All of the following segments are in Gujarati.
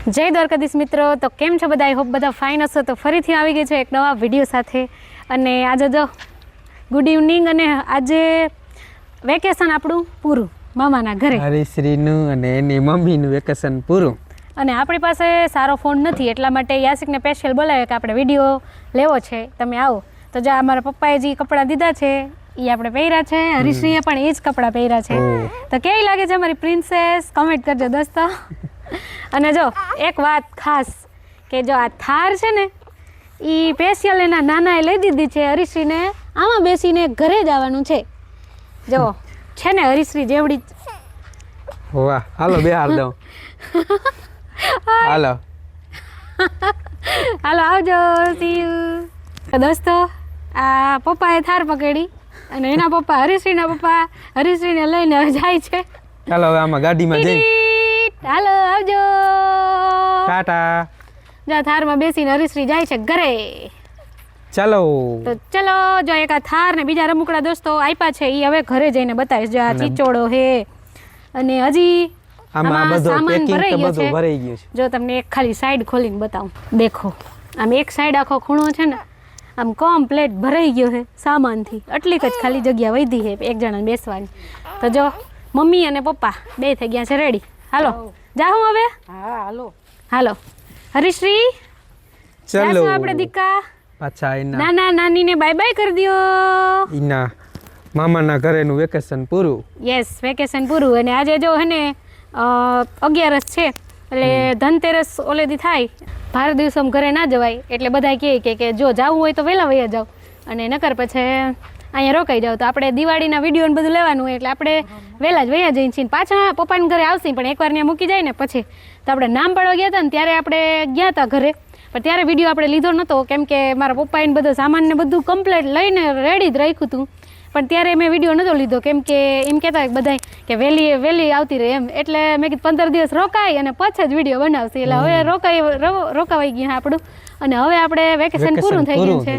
જય દ્વારકાધીશ મિત્રો, તો કેમ છો બધા? આઈ હોપ બધા ફાઇન હશો. તો ફરીથી આવી ગઈ છે એક નવા વિડીયો સાથે. અને આજે જો ગુડ ઇવનિંગ, અને આજે વેકેશન આપણું પૂરું મામાના ઘરે. હરીશ્રીનું અને એની મમ્મીનું વેકેશન પૂરું. અને આપણી પાસે સારો ફોન નથી, એટલા માટે યાસિકને સ્પેશિયલ બોલાવ્યો કે આપણે વિડીયો લેવો છે, તમે આવો. તો જો અમારા પપ્પાએ જે કપડાં દીધા છે એ આપણે પહેર્યા છે, હરીશ્રીએ પણ એ જ કપડાં પહેર્યા છે. તો કેવી લાગે છે અમારી પ્રિન્સેસ? કમેન્ટ કરજો દોસ્તો. અને જો એક વાત ખાસ કે જો આ થાર છે ને એ સ્પેશિયલ એના નાનાએ લઈ દીધી છે હરીશ્રીને. આમાં બેસીને ઘરે જવાનું છે. જો છે ને હરીશ્રી જેવડી. વાહ, હાલો બે હાલ દઉં. હાલો હાલો આવજો. સી યુ દોસ્તો. આ પપ્પાએ થાર પકડી અને એના પપ્પા હરીશ્રીના પપ્પા હરીશ્રીને લઈને જાય છે. ચાલો હવે આમાં ગાડીમાં જઈ. હાલો આવજો. ટાટા. જો થારમાં બેસીને હરીશ્રી જાય છે ઘરે. ચાલો તો ચલો. જો એક આ થાર ને બીજા રમકડા દોસ્તો આપ્યા છે, એ હવે ઘરે જઈને બતાવીશ. જો આ ચીચોડો હે અને હજી આમાં બધો સામાન પેકિંગ ભરાઈ તો ગયો બધું છે. ભરાઈ ગયું છે. જો તમને એક ખાલી સાઈડ ખોલીને બતાવું. દેખો આમ એક સાઈડ આખો ખૂણો છે ને આમ કમ્પ્લેટ ભરાઈ ગયો છે સામાનથી. એટલી જ ખાલી જગ્યા વધી છે એક જણાને બેસવાની. તો જો મમ્મી અને પપ્પા બે થઈ ગયા છે રેડી. હાલો જાઉં હવે? હા હાલો હાલો હરીશ્રી ચલો જાશું આપણે દીકા. પાછા એના નાના નાનીને બાય બાય કરી દ્યો. એના મામાના ઘરેનું વેકેશન પૂરું. યસ, વેકેશન પૂરું. અને આજે જો હે ને 11 છે એટલે ધનતેરસ ઓલેદી થાય. ભાર દિવસોમાં ઘરે ના જવાય એટલે બધા કહે કે જો જવું હોય તો વહેલા વયા જાઓ અને નકર પછી અહીંયા રોકાઈ જાઓ. તો આપણે દિવાળીના વિડીયો ને બધું લેવાનું હોય એટલે આપણે વહેલા જ વયા જઈએ છીએ. પાછા પપ્પાને ઘરે આવશે પણ એકવાર ત્યાં મૂકી જાય ને પછી. તો આપણે નામ પાડવા ગયા હતા ને ત્યારે આપણે ગયા હતા ઘરે, પણ ત્યારે વિડીયો આપણે લીધો નહોતો કેમ કે મારા પપ્પાએ બધો સામાન ને બધું કમ્પ્લીટ લઈને રેડી જ રાખ્યું હતું. પણ ત્યારે મેં વિડીયો નહોતો લીધો કેમ કે એમ કહેતા બધા કે વહેલી આવતી રહે એમ. એટલે મેં કીધું 15 દિવસ રોકાય અને પછી જ વિડીયો બનાવશે. એટલે હવે રોકાવાઈ ગયું આપણું. અને હવે આપણે વેકેશન પૂરું થઈ ગયું છે.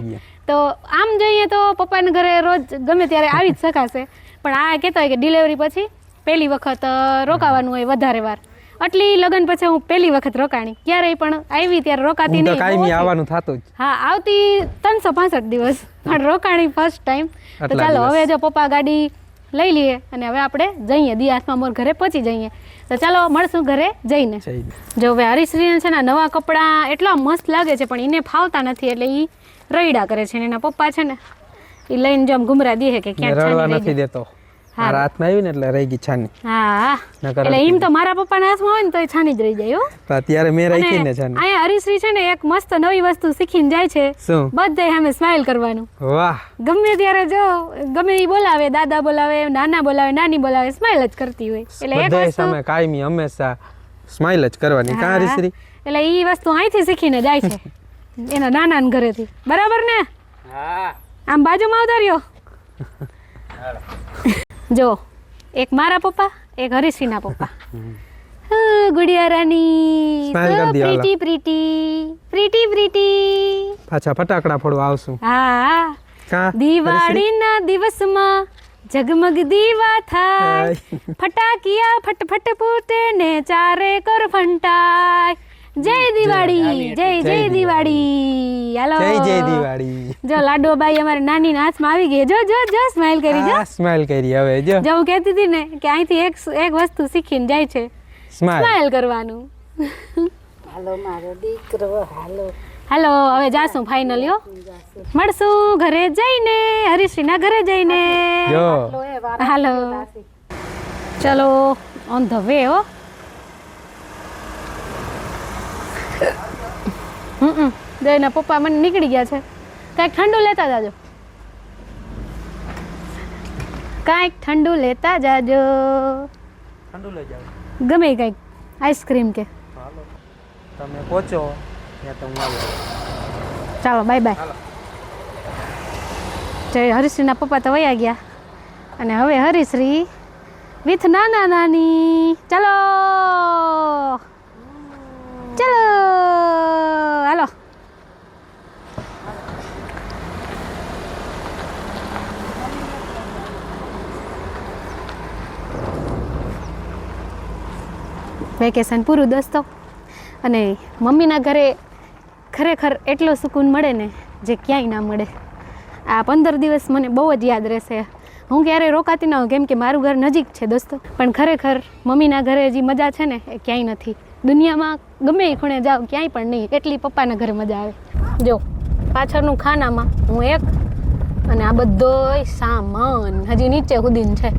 તો આમ જઈએ તો પપ્પાના ઘરે રોજ ગમે ત્યારે આવી જ શકાશે. પણ આ કહેતા હોય કે ડિલિવરી પછી પહેલી વખત રોકાવાનું હોય વધારે વાર. આટલી લગ્ન પછી હું પહેલી વખત રોકાણી. ક્યારેય પણ આવી ત્યારે રોકાતી નહીં. કાયમી આવવાનું થતું જ. હા, આવતી 365 દિવસ પણ રોકાણી ફર્સ્ટ ટાઈમ. તો ચાલો હવે જો પપ્પા ગાડી લઈ લઈએ અને હવે આપણે જઈએ દિયાસમાં મોર ઘરે પહોંચી જઈએ. તો ચાલો મળશું ઘરે જઈને. જો હવે હરીશ્રીને છે ને નવા કપડાં એટલા મસ્ત લાગે છે પણ એને ફાવતા નથી એટલે એ રઈડા કરે છે. એના પપ્પા છે ને એ લઈને જો આમ ગુમરા દે કે ક્યાંક રડવા નથી દેતો. મારા હાથમાં આવી ને એટલે રહી ગઈ છાની. હા, એટલે એમ તો મારા પપ્પાના હાથમાં હોય ને તો એ છાની જ રહી જાય. અત્યારે મેં રાખી ને છાની. અહીંયા હરીશ્રી છે ને એક મસ્ત નવી વસ્તુ શીખીને જાય છે. શું? બધે સામે સ્માઈલ કરવાનું. વાહ, ગમે ત્યારે જો ગમે એ બોલાવે, દાદા બોલાવે, નાના બોલાવે, નાની બોલાવે, સ્માઈલ જ કરતી હોય. એટલે એક બધાય વસ્તુ સામે કાયમી હંમેશા સ્માઈલ જ કરવાની. કા હરીશ્રી? એટલે એ વસ્તુ અહીંથી શીખીને જાય છે એના નાના ઘરેથી. બરાબર ને? હા. આમ બાજુમાં આવતા રહ્યો. જો એક મારા પપ્પા, એક હરીશ્રીના પપ્પા. ગુડિયા રાની, પ્રીટી પ્રીટી પ્રીટી પ્રીટી. પાછા ફટાકડા ફોડવા આવશું. હા, કા દિવાળીના દિવસમાં જગમગ દીવા થાય, ફટાકિયા ફટફટ ફૂટે ને ચારે કર ફંટાય. જય દિવાળી, જય જય દિવાળી. હાલો જય દિવાળી. જો લાડોબાઈ અમારી નાનીના હાથમાં આવી ગઈ. જો જો જો સ્માઈલ કરી. જો સ્માઈલ કરી. હવે જો હું કહેતી હતી ને કે અહીંથી એક વસ્તુ શીખીને જાય છે, સ્માઈલ કરવાનું. હાલો મારો દીકરો હાલો. હાલો હવે જાશું ફાઇનલી. મળશું ઘરે જઈને, હરીશ્રીના ઘરે જઈને. જો હાલો ચલો ઓન ધ વે. હો જો એના પપ્પા મને નીકળી ગયા છે. કાંઈક ઠંડુ લેતા જાજો, કાંઈક ઠંડુ લેતા જાજો. ઠંડુ લઈ જાવ. ગમે કંઈક આઈસ્ક્રીમ કે. હાલો તમે પહોંચો ત્યાં તો હું આવું. ચાલો બાય બાય. જય હરીશ્રીના પપ્પા તો વયા ગયા અને હવે હરીશ્રી વિથ નાના નાની. ચાલો ચલો હાલો. વેકેશન પૂરું દોસ્તો. અને મમ્મીના ઘરે ખરેખર એટલો સુકૂન મળે ને જે ક્યાંય ના મળે. આ 15 દિવસ મને બહુ જ યાદ રહેશે. હું ક્યારેય રોકાતી ન હોઉં કેમ કે મારું ઘર નજીક છે દોસ્તો, પણ ખરેખર મમ્મીના ઘરે જે મજા છે ને એ ક્યાંય નથી. દુનિયામાં ગમે એ ખૂણે જાઓ ક્યાંય પણ નહીં એટલી પપ્પાના ઘરે મજા આવે. જો પાછળનું ખાનામાં હું એક, અને આ બધોય સામાન હજી નીચે સુધીન છે.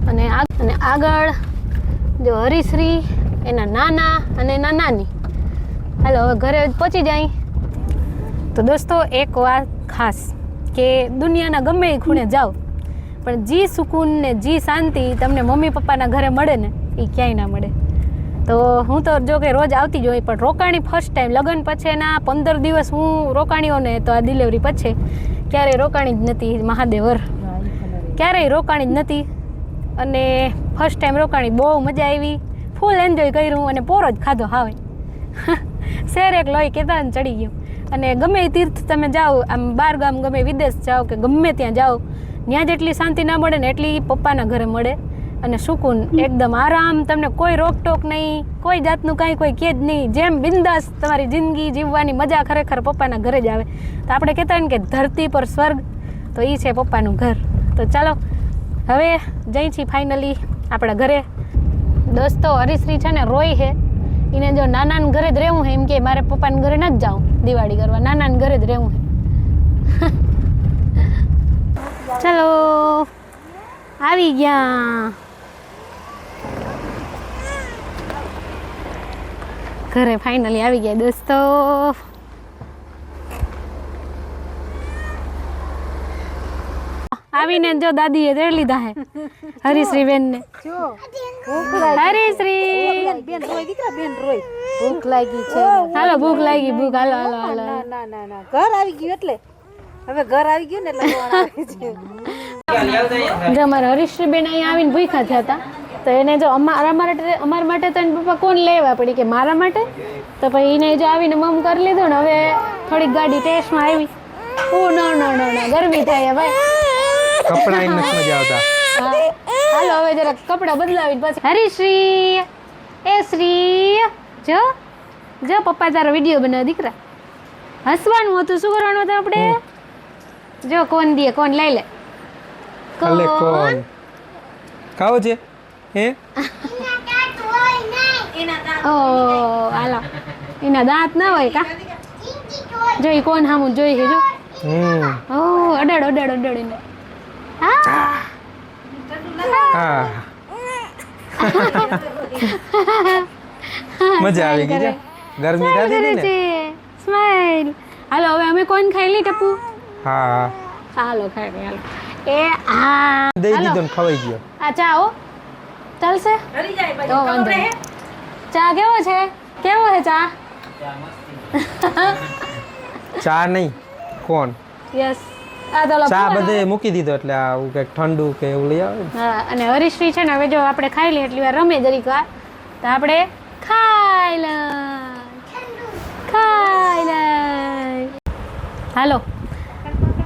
અને આગળ જો હરીશ્રી, એના નાના અને એના નાની. હાલો હવે ઘરે પહોંચી જાય. તો દોસ્તો એક વાત ખાસ કે દુનિયાના ગમે એ ખૂણે જાઓ પણ જી સુકૂન ને જી શાંતિ તમને મમ્મી પપ્પાના ઘરે મળે ને એ ક્યાંય ના મળે. તો હું તો જો કે રોજ આવતી જ હોય, પણ રોકાણી ફર્સ્ટ ટાઈમ લગ્ન પછીના 15 દિવસ હું રોકાણીઓ ને તો આ ડિલિવરી પછી ક્યારેય રોકાણી જ નથી. મહાદેવર ક્યારેય રોકાણી જ નથી, અને ફર્સ્ટ ટાઈમ રોકાણી. બહુ મજા આવી, ફૂલ એન્જોય કર્યું અને પોરો જ ખાધો હાવે. શેર એક લોહી કહેતા ને ચડી ગયું. અને ગમે એ તીર્થ તમે જાઓ, આમ બહાર ગામ ગમે વિદેશ જાઓ કે ગમે ત્યાં જાઓ, ત્યાં જેટલી શાંતિ ના મળે ને એટલી પપ્પાના ઘરે મળે. અને સુકૂન એકદમ આરામ, તમને કોઈ રોકટોક નહીં, કોઈ જાતનું કાંઈ કોઈ કહે જ નહીં. જેમ બિંદાસ તમારી જિંદગી જીવવાની મજા ખરેખર પપ્પાના ઘરે જ આવે. તો આપણે કહેતા હોય ને કે ધરતી પર સ્વર્ગ, તો એ છે પપ્પાનું ઘર. તો ચાલો હવે જઈ છીએ ફાઇનલી આપણા ઘરે. દોસ્તો હરીશ્રી છે ને રોય છે, એને જો નાનાને ઘરે જ રહેવું છે, એમ કે મારે પપ્પાને ઘરે ન જ જાઉં દિવાળી કરવા, નાનાને ઘરે જ રહેવું છે. ચલો આવી ગયા ઘરે, ફાઇનલી આવી ગયા દોસ્તો. આવીને જો દાદીએ તેડી લીધા હે હરીશ્રી બેન ને. હરીશ્રી બેન રોય દીકરા, બેન રોય. ભૂખ લાગી છે. હાલો ભૂખ લાગી, ભૂખ. હાલો હાલો હાલો. ના ઘર આવી ગયું એટલે હવે ઘર આવી ગયું ને એટલે કોણ આવે છે. જો અમારા હરીશ્રી બેન અહીંયા આવીને ભૂખ્યા થયા હતા, તો એને જો અમારા માટે તો એને પપ્પા કોણ લેવા પડી કે મારા માટે, તો પછી એને જો આવીને મમ કરી લીધું ને. હવે થોડીક ગાડી ટેસ્ટમાં આવી. ઓ નો નો નો નો ગરમી થાય ભાઈ, કપડા ઈ નથી મજા આવતા. હાલો હવે જરા કપડા બદલાવીને પછી. હરીશ્રી એ શ્રી જો જો પપ્પા તારો વિડીયો બનાવ દીકરા. હસવાનું હતું, શું કરવાનું હતું આપણે? જો કોણ દે, કોણ લઈ લે. અલે કોણ ખાવ છે હે? ઓ હાલો, એના દાંત ના હોય કા? જો ઈ કોણ હામું જોઈ છે જો. ઓ અડાડ અડાડ અડાડીને. હા હા મજા આવી ગઈ. ગરમી કાઢી ને. સ્માઈલ. હાલો હવે અમે કોણ ખાઈ લી ટપુ? હા હાલો ખાઈ લે. હાલો એ હા દઈ દીધો ને ખવાઈ ગયો. આ ચા હો ચાલશે તો વાંધો નહીં. ચા કેવો છે? કેવો છે ચા? ચા નહીં કોણ યસ. આ તો ચા બધે મૂકી દીધો એટલે આવું કંઈક ઠંડુ કે એવું લઈ આવે. હા, અને હરીશ્રી છે ને હવે જો આપણે ખાઈ લઈએ એટલી વાર રમે જરીક વાર, તો આપણે ખાઈ લે. હાલો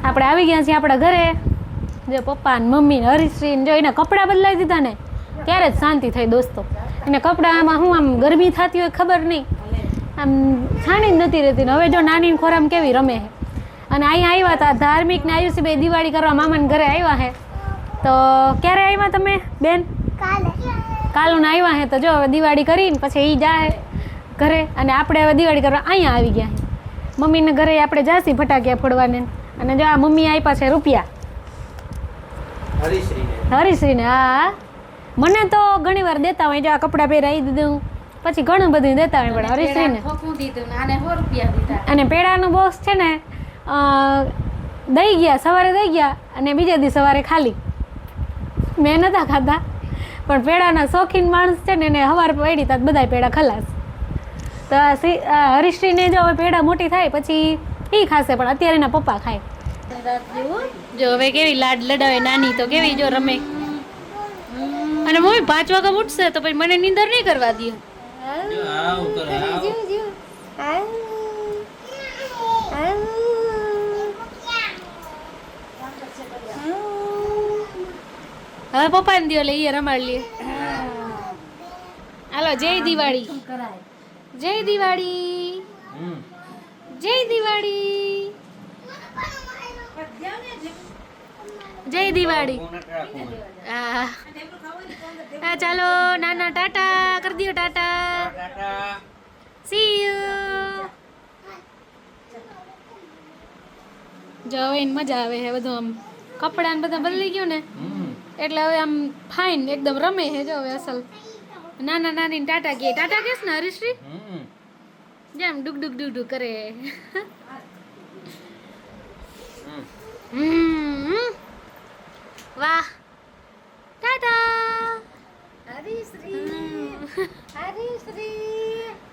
આપણે આવી ગયા છીએ આપણા ઘરે. જો પપ્પા ને મમ્મી ને હરીશ્રી ને જો એના કપડાં બદલાવી દીધા ને ત્યારે જ શાંતિ થઈ દોસ્તો. એને કપડામાં હું આમ ગરમી થતી હોય ખબર નહીં, આમ છાણી જ નથી રહેતી. હવે જો નાની ખોરામ કેવી રમે છે. અને અહીંયા આવ્યા હતા ધાર્મિક ને આયુષીભાઈ દિવાળી કરવા મામાને ઘરે આવ્યા છે. તો ક્યારે આવ્યા તમે બેન? કાલુને આવ્યા છે. તો જો હવે દિવાળી કરીને પછી એ જાય ઘરે, અને આપણે હવે દિવાળી કરવા અહીંયા આવી ગયા છે. મમ્મીને ઘરે આપણે જાસી ફટાકિયા ફોડવાને. અને જો આ મમ્મી આપ્યા છે રૂપિયા હરીશ્રીને. હા મને તો ઘણી વાર દેતા હોય, જો આ કપડાં પહેરાવી દીધું પછી ઘણું બધું દેતા હોય, પણ હરીશ્રીને અને પેડાનું બોક્સ છે ને દઈ ગયા, સવારે દઈ ગયા અને બીજા દિવસ સવારે ખાલી. મેં નહોતા ખાધા, પણ પેડાના શોખીન માણસ છે ને એને સવાર પડી તા બધા પેડા ખલાસ. તો હરીશ્રીને જો હવે પેડા મોટી થાય પછી એ ખાશે, પણ અત્યારે એના પપ્પા ખાય. જો હવે કેવી લાડ લડાવે નાની, તો કેવી જો રમે. અને મમ્મી 5 વાગે ઉઠશે તો પછી મને નીંદર નહીં કરવા દે. હવે પપ્પાને દિયો લે, એ રમાડ લે. હાલો જય દિવાળી. જય દિવાળી જય દિવાળી જય દિવાળી હા હા ચાલો નાના ટાટા કરી દો ટાટા સી યુ જો હવે એને મજા આવે છે બધું આમ કપડાં ને બધા બદલી ગયું ને એટલે હવે આમ ફાઇન એકદમ રમે છે જો હવે અસલ નાના નાની ટાટા કે ટાટા કેસ ને હરીશ્રી જેમ ડુક ડુક ડુક ડુક કરે વાહ ટાટા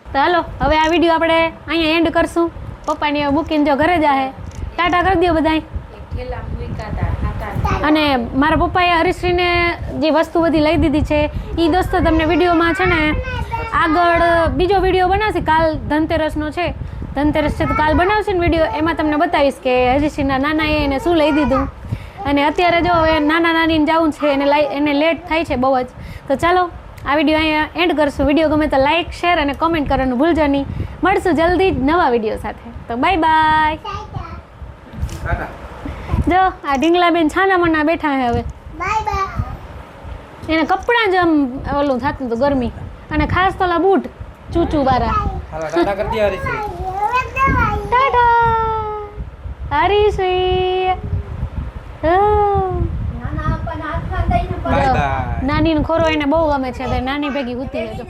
તો હાલો હવે આ વિડીયો આપણે અહીંયા એન્ડ કરશું પપ્પાની હવે મૂકીને જો ઘરે જાહે ટાટા કરી દો બધાય અને મારા પપ્પાએ હરીશ્રીને જે વસ્તુ બધી લઈ દીધી છે એ દોસ્તો તમને વિડીયોમાં છે ને આગળ બીજો વિડીયો બનાવશે કાલ ધનતેરસનો છે ધનતેરસ છે તો કાલ બનાવશે ને વિડીયો એમાં તમને બતાવીશ કે હરીશ્રીના નાનાએ એને શું લઈ દીધું અને અત્યારે જો હવે નાના નાનીને જવું છે એને લેટ થાય છે બહુ જ તો ચાલો આ વિડીયો અહીંયા એન્ડ કરશું વિડીયો ગમે તો લાઇક શેર અને કોમેન્ટ કરવાનું ભૂલજો નહીં મળશું જલ્દી જ નવા વિડીયો સાથે તો બાય બાય જો આ ઢીંગલાબેન છાના મના બેઠા હે હવે એને કપડાં જ આમ ઓલું થતું હતું ગરમી અને ખાસ તો ઓલા બૂટ ચૂચુ વાળા ટાટા કરી દે હરીશ્રી ટાટા હરીશ્રી બાય બાય નાની નો ખોરો એને બહુ ગમે છે નાની ભેગી ઉતી રહેજો